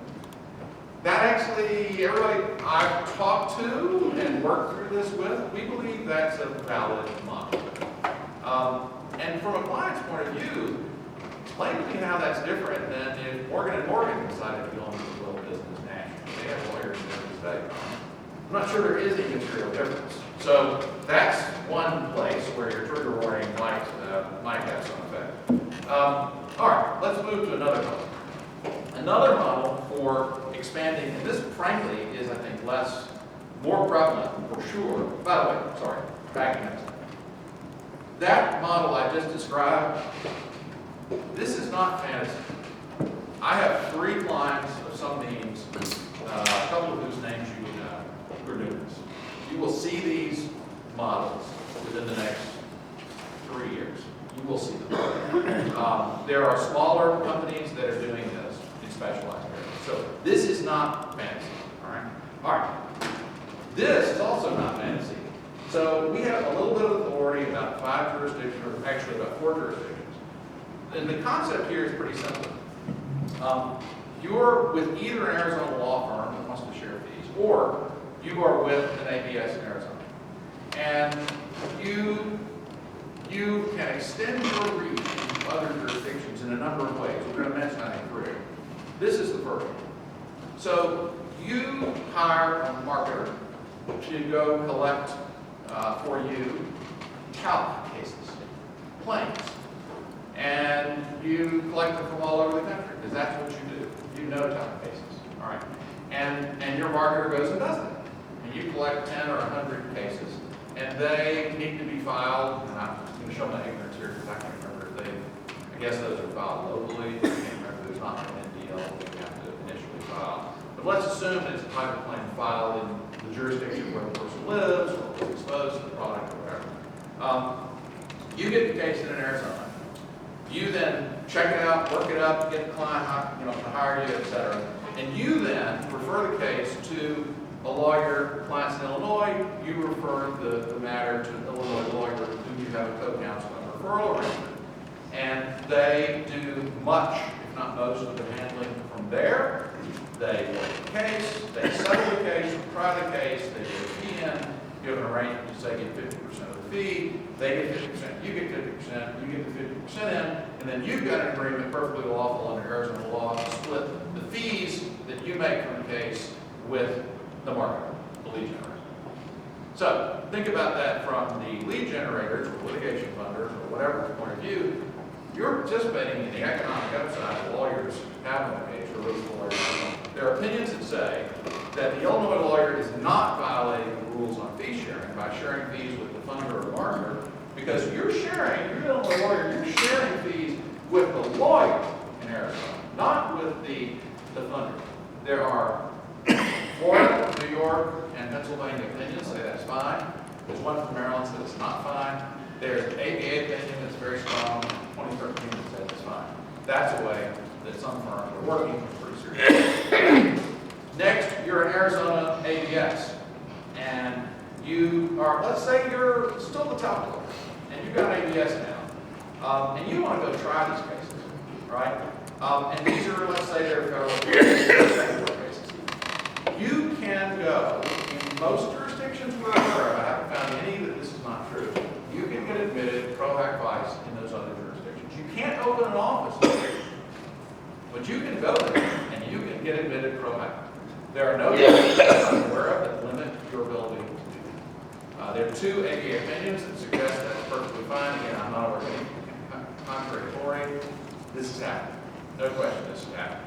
[SPEAKER 2] That actually, everybody I've talked to and worked through this with, we believe that's a valid model. And from a client's point of view, explain to me how that's different than if Morgan & Morgan decided to go into the will business nationally. They have lawyers in every state. I'm not sure there is any material difference. So that's one place where your trigger warning might have some effect. All right, let's move to another model. Another model for expanding, and this frankly is, I think, more prevalent for sure. By the way, sorry, backing up. that model I just described, this is not fantasy. I have 3 clients of some names, a couple of whose names you know, who are doing this. You will see these models within the next 3 years. You will see them. There are smaller companies that are doing this in specialized areas. So this is not fantasy. All right. All right. This is also not fantasy. So we have a little bit of authority about 5 jurisdictions, or actually about 4 jurisdictions. And the concept here is pretty simple. You're with either an Arizona law firm that wants to share fees, or you are with an ABS in Arizona. And you can extend your reach to other jurisdictions in a number of ways. We're going to mention, I think, 3. This is the first one. So you hire a marketer to go collect for you talc cases, claims, and you collect them from all over the country, because that's what you do. You know talc cases, all right? And your marketer goes and does that. And you collect 10 or 100 cases, and they need to be filed, and I'm going to show my ignorance here because I can't remember if I guess those are filed locally. I can't remember, there's not an NDL that we have to initially file. But let's assume it's a type of claim filed in the jurisdiction where the person lives, or was exposed to the product, or whatever. You get the case in Arizona. You then check it out, work it up, get the client, to hire you, etc. And you then refer the case to a lawyer, clients in Illinois. You refer the matter to an Illinois lawyer who you have a co-counsel and referral arrangement. And they do much, if not most, of the handling from there. They work the case, they settle the case, try the case, they get a fee in, you have an arrangement to say get 50% of the fee, they get 50%, you get 50%, you get the 50% in, and then you've got an agreement perfectly lawful under Arizona law to split the fees that you make from the case with the marketer, the lead generator. So think about that from the lead generators or litigation funders or whatever point of view. You're participating in the economic upside of lawyers having a case, or those lawyers. There are opinions that say that the Illinois lawyer is not violating the rules on fee sharing by sharing fees with the funder or marketer, because you're an Illinois lawyer, you're sharing fees with the lawyer in Arizona, not with the funder. There are Florida, New York, and Pennsylvania opinions say that's fine. There's one from Maryland that says it's not fine. There's an ABA opinion that's very strong, 2013 that says it's fine. That's a way that some firms are working pretty seriously. Next, you're an Arizona ABS, and you are, let's say you're still the top lawyer, and you've got an ABS now, and you want to go try these cases, right? And these are, let's say they're federal cases. You can go in most jurisdictions where I'm aware of, I haven't found any that this is not true. You can get admitted pro hac vice in those other jurisdictions. You can't open an office, but you can go there and you can get admitted pro hac. There are no jurisdictions I'm aware of that limit your ability to do that. There are 2 ABA opinions that suggest that's perfectly fine. Again, I'm not aware of any contrary authority. This is happening. No question, this is happening.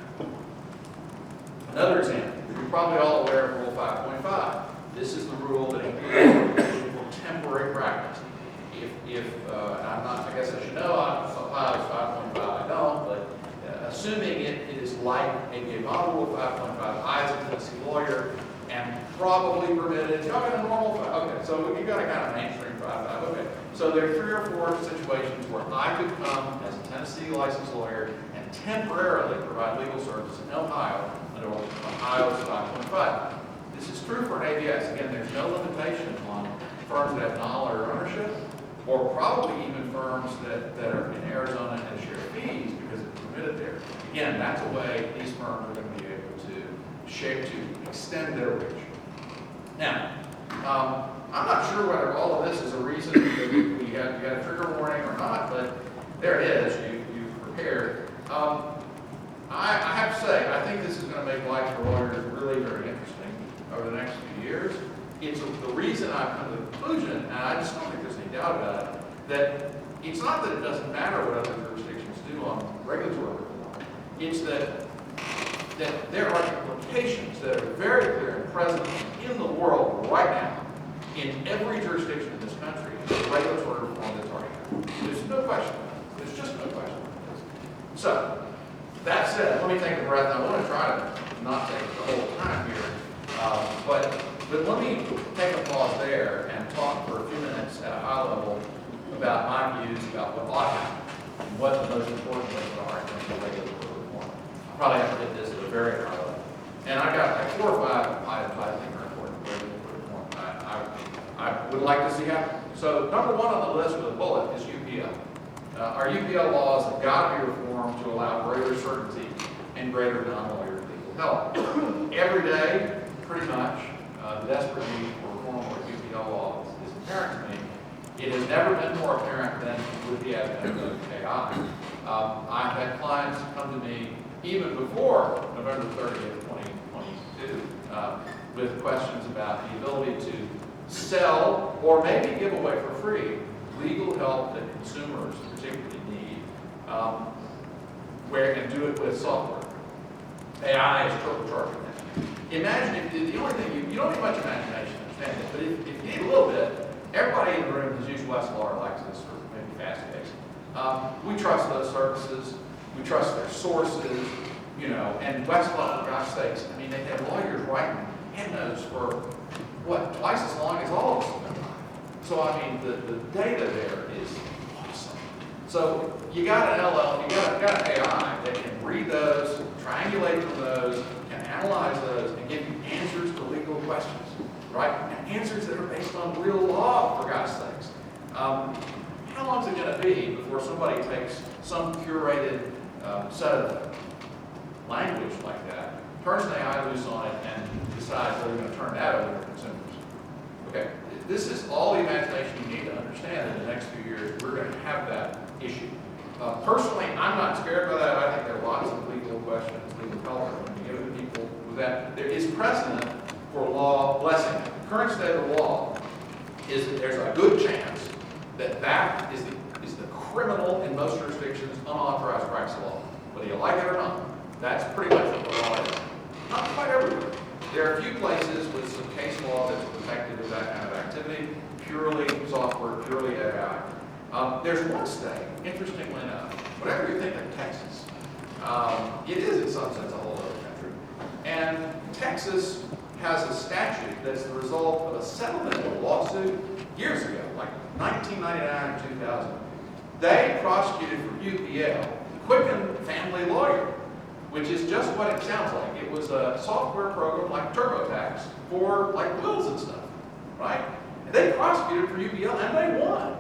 [SPEAKER 2] Another example, you're probably all aware of Rule 5.5. This is the rule that includes temporary practice. If I'm not, I guess I should know, I apply 5.5, I don't, but assuming it is like ABA model Rule 5.5, I as a Tennessee lawyer am probably permitted, y'all got a normal 5, okay, so you've got a kind of mainstream 5.5, okay. So there are 3 or 4 situations where I could come as a Tennessee licensed lawyer and temporarily provide legal services in Ohio under Ohio's 5.5. This is true for an ABS. Again, there's no limitation on firms that have non-lawyer ownership, or probably even firms that are in Arizona and share fees because it's permitted there. Again, that's a way these firms are going to be able to extend their reach. Now, I'm not sure whether all of this is a reason that you had a trigger warning or not, but there it is. You've prepared. I have to say, I think this is going to make life for lawyers really very interesting over the next few years. It's the reason I've come to the conclusion, and I just don't think there's any doubt about it, that it's not that it doesn't matter what other jurisdictions do on regulatory reform. It's that there are implications that are very clear and present in the world right now, in every jurisdiction in this country, the regulatory reform that's already happening. no question. There's just no question. So, that said, let me take a breath. I want to try to not take the whole time here, but let me take a pause there and talk for a few minutes at a high level about my views about what ought to happen and what the most important things are in terms of regulatory reform. I probably have to get this at a very high level. And I got like 4 or 5 items I think are important regulatory reform I would like to see happen. So number 1 on the list with a bullet is UPL. Our UPL laws have got to be reformed to allow greater certainty and greater non-lawyer legal help. Every day, pretty much, the desperate need for reform of UPL laws is apparent to me. It has never been more apparent than with the advent of AI. I've had clients come to me even before November 30th, 2022, with questions about the ability to sell or maybe give away for free legal help that consumers particularly need, where you can do it with software. AI is turbocharging that. Imagine if the only thing, you don't need much imagination to understand it, but if you need a little bit, everybody in the room has used Westlaw or Lexis or maybe Fastcase. We trust those services. We trust their sources, you know, and Westlaw, for gosh sakes, I mean, they have lawyers writing endnotes for, what, twice as long as all of us have been writing. So, I mean, the data there is awesome. So, you got an LL, you got an AI that can read those, triangulate from those, can analyze those, and give you answers to legal questions, right? And answers that are based on real law, for God's sakes. How long is it going to be before somebody takes some curated set of language like that, turns an AI loose on it, and decides that we're going to turn that over to consumers? Okay, this is all the imagination you need to understand in the next few years. We're going to have that issue. Personally, I'm not scared by that. I think there are lots of legal questions, legal help when you give it to people with that. There is precedent for law blessing. The current state of the law is that there's a good chance that that is the criminal in most jurisdictions unauthorized practice of law. Whether you like it or not, that's pretty much what the law is. Not quite everywhere. There are a few places with some case law that's protected of that kind of activity, purely software, purely AI. There's one state, interestingly enough, whatever you think of Texas, it is in some sense a whole other country. And Texas has a statute that's the result of a settlement of a lawsuit years ago, like 1999 or 2000. They prosecuted for UPL, Quicken Family Lawyer, which is just what it sounds like. It was a software program like TurboTax for like wills and stuff, right? And they prosecuted for UPL and they won.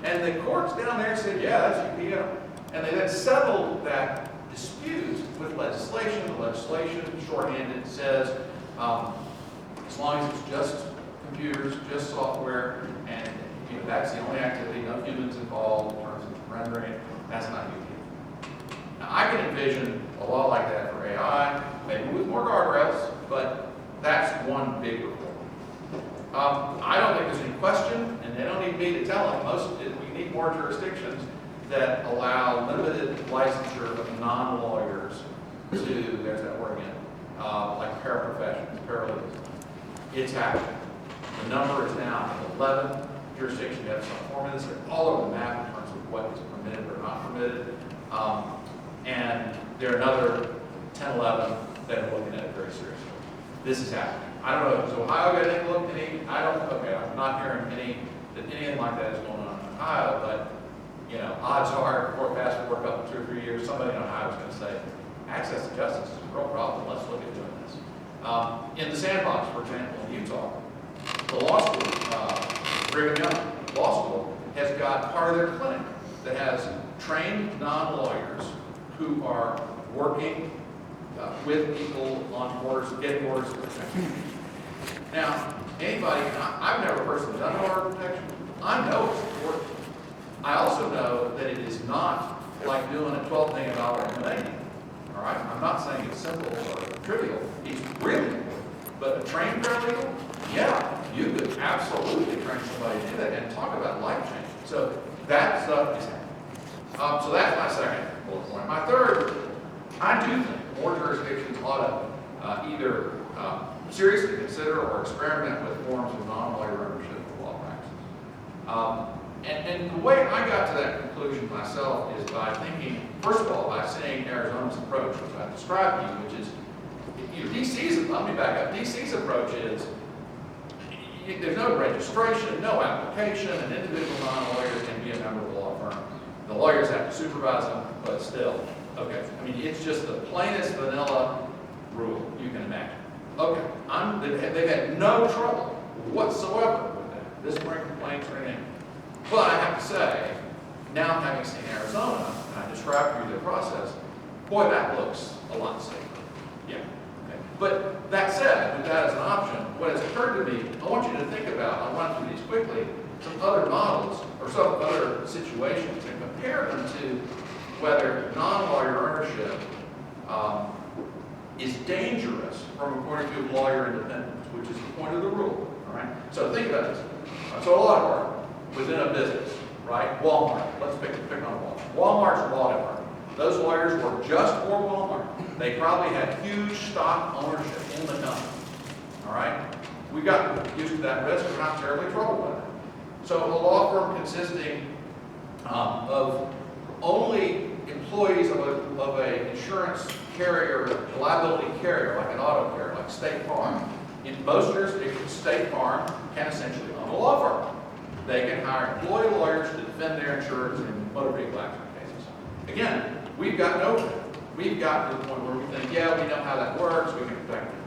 [SPEAKER 2] And the courts down there said, yeah, that's UPL. And they then settled that dispute with legislation. The legislation, shorthanded, says as long as it's just computers, just software, and you know, that's the only activity, no humans involved in terms of rendering, that's not UPL. Now, I can envision a law like that for AI, maybe with more guardrails, but that's one big reform. I don't think there's any question, and they don't need me to tell them, we need more jurisdictions that allow limited licensure of non-lawyers to, there's that word again, like paraprofessionals, paralegals. It's happening. The number is now in 11 jurisdictions. You have some formulas that are all over the map in terms of what is permitted or not permitted. And there are another 10, 11 that are looking at it very seriously. This is happening. I don't know, is Ohio got any look any? I'm not hearing anything like that is going on in Ohio, but you know, odds are, before fast forward a couple, 2 or 3 years, somebody in Ohio is going to say, access to justice is a real problem, let's look at doing this. In the sandbox, for example, in Utah, the law school, Brigham Young Law School, has got part of their clinic that has trained non-lawyers who are working with people on orders, getting orders of protection. Now, anybody, I've never personally done an order of protection. I know it's important. I also know that it is not like doing a $12 million M&A. All right? I'm not saying it's simple or trivial. It's really important. But a trained paralegal, yeah, you could absolutely train somebody to do that and talk about life change. So that stuff is happening. So that's my second bullet point. My third, I do think more jurisdictions ought to either seriously consider or experiment with forms of non-lawyer ownership of law practices. And the way I got to that conclusion myself is by thinking, first of all, by seeing Arizona's approach, which I described to you, which is, let me back up, DC's approach is, there's no registration, no application, an individual non-lawyer can be a member of the law firm. The lawyers have to supervise them, but still, okay. I mean, it's just the plainest vanilla rule you can imagine. Okay, they've had no trouble whatsoever with that. This bring complaints or anything. But I have to say, now having seen Arizona, and I described to you the process, boy, that looks a lot safer. Yeah. Okay. But that said, with that as an option, what has occurred to me, I want you to think about, I'll run through these quickly, some other models or some other situations and compare them to whether non-lawyer ownership is dangerous from a point of view of lawyer independence, which is the point of the rule. All right. So think about this. So a law department within a business, right? Walmart. Let's pick on Walmart. Walmart's law department. Those lawyers work just for Walmart. They probably had huge stock ownership in the company. All right. We got used to that risk. We're not terribly troubled with it. So a law firm consisting of only employees of an insurance carrier, liability carrier, like an auto carrier, like State Farm. In most jurisdictions, State Farm can essentially own a law firm. They can hire employee lawyers to defend their insurers in motor vehicle accident cases. Again, we've got to the point where we think, yeah, we know how that works, we can protect it.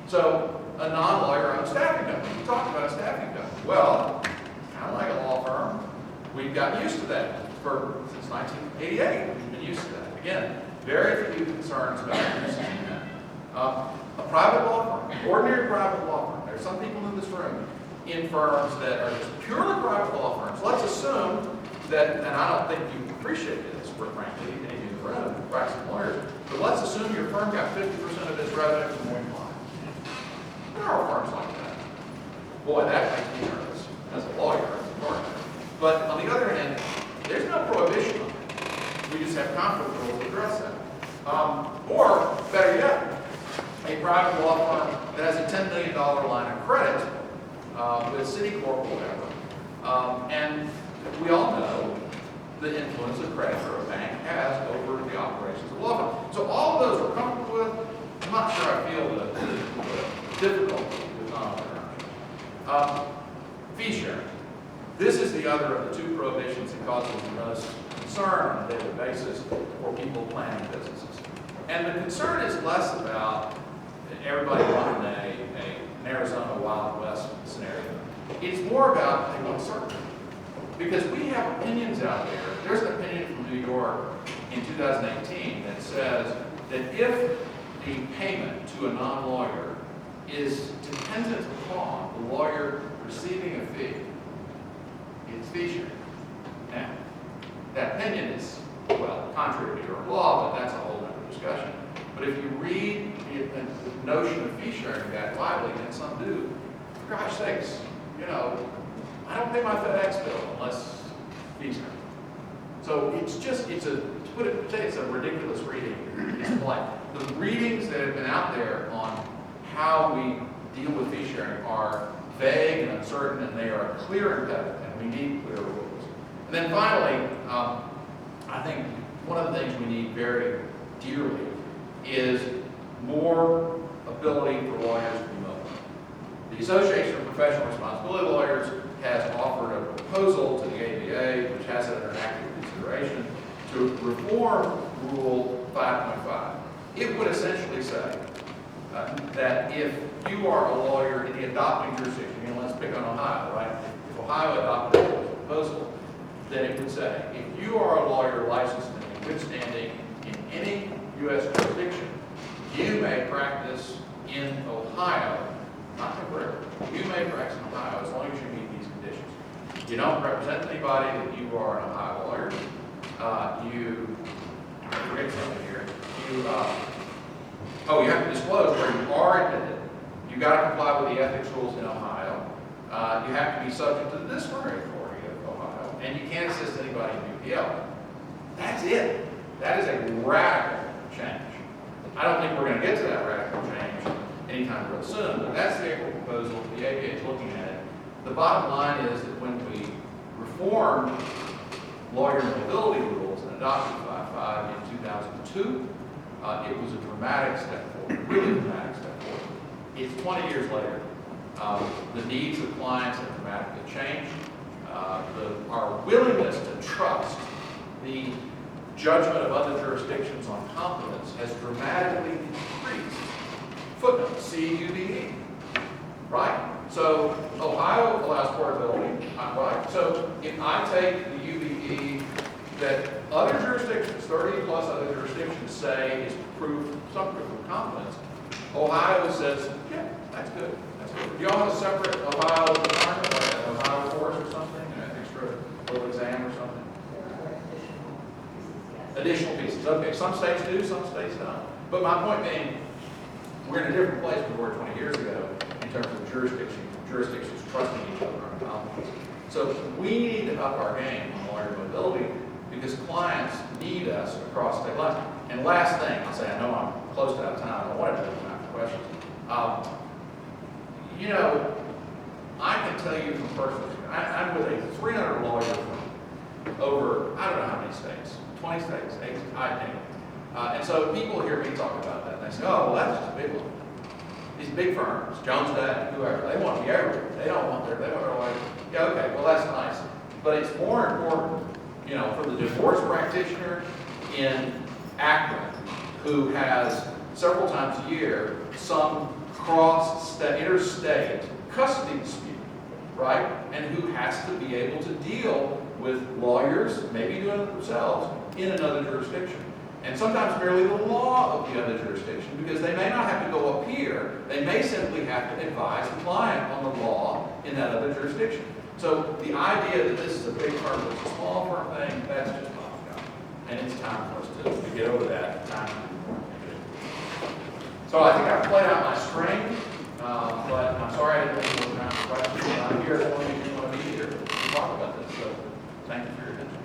[SPEAKER 2] So a non-lawyer owned staffing company. We talked about a staffing company. Well, kind of like a law firm, we've gotten used to that since 1988. We've been used to that. Again, very few concerns about using that. A private law firm, ordinary private law firm. There's some people in this room in firms that are just purely private law firms. Let's assume that, and I don't think you appreciate this, frankly, any of you in the room, practicing lawyers, but let's assume your firm got 50% of its revenue from one client. There are firms like that. Boy, that makes me nervous as a lawyer, as a partner. But on the other hand, there's no prohibition on it. We just have conflict rules to address that. Or, better yet, a private law firm that has a $10 million line of credit with Citicorp or whatever. And we all know the influence a credit or a bank has over the operations of a law firm. So all of those we're comfortable with. I'm not sure I feel the difficulty with non-lawyer. Fee sharing. This is the other of the two prohibitions that causes the most concern on a daily basis for people planning businesses. And the concern is less about everybody wanting an Arizona Wild West scenario. It's more about they want certainty. Because we have opinions out there. There's an opinion from New York in 2018 that says that if the payment to a non-lawyer is dependent upon the lawyer receiving a fee, it's fee sharing. Now, that opinion is, well, contrary to New York law, but that's a whole other discussion. But if you read the notion of fee sharing that widely, and some do, for gosh sakes, I don't pay my FedEx bill unless fees come. So to put it, it's a ridiculous reading. It's like the readings that have been out there on how we deal with fee sharing are vague and uncertain, and they are a clear impediment, and we need clear rules. And then finally, I think one of the things we need very dearly is more ability for lawyers to be mobile. The Association of Professional Responsibility Lawyers has offered a proposal to the ABA, which has it under active consideration, to reform Rule 5.5. It would essentially say that if you are a lawyer in the adopting jurisdiction, let's pick on Ohio, right? If Ohio adopted a proposal, then it would say, if you are a lawyer licensed and in good standing in any U.S. jurisdiction, you may practice in Ohio, not temporarily. You may practice in Ohio as long as you meet these conditions. You don't represent anybody that you are an Ohio lawyer. I forget something here. You have to disclose where you are admitted. You've got to comply with the ethics rules in Ohio. You have to be subject to the disciplinary authority of Ohio. And you can't assist anybody in UPL. That's it. That is a radical change. I don't think we're going to get to that radical change anytime real soon, but that's the April proposal. The ABA is looking at it. The bottom line is that when we reformed lawyer mobility rules and adopted 5 in 2002. It was a dramatic step forward, really dramatic step forward. It's 20 years later. The needs of clients have dramatically changed. Our willingness to trust the judgment of other jurisdictions on competence has dramatically increased. Footnote, CUBE, right? So Ohio allows portability, right? So if I take the UBE that other jurisdictions, 30 plus other jurisdictions say is some proof of competence, Ohio says, yeah, that's good. That's good. Do y'all have a separate Ohio requirement, like an Ohio course or something, an extra little exam or something? Additional pieces. Okay, some states do, some states don't. But my point being, we're in a different place than we were 20 years ago in terms of jurisdictions trusting each other on competence. So we need to up our game on lawyer mobility because clients need us across state lines. And last thing, I'll say, I know I'm close to out of time. I wanted to open up for questions. I can tell you from personal experience, I'm with a 300 lawyer firm over, I don't know how many states, 20 states, 8, I think. And so people hear me talk about that, and they say, oh, well, that's just a big one. These big firms, Jones Day, whoever, they want to be everywhere. They want their lawyer. Yeah, okay, well, that's nice. But it's more important, for the divorce practitioner in Akron, who has several times a year some interstate custody dispute, right? And who has to be able to deal with lawyers, maybe doing it themselves, in another jurisdiction. And sometimes merely the law of the other jurisdiction, because they may not have to go up here, they may simply have to advise the client on the law in that other jurisdiction. So the idea that this is a big firm versus a small firm thing, that's just not going. And it's time for us to get over that. Time to do more. So I think I've played out my string, but I'm sorry I didn't make more time for questions. I'm here for you if you want to be here to talk about this. So thank you for your attention.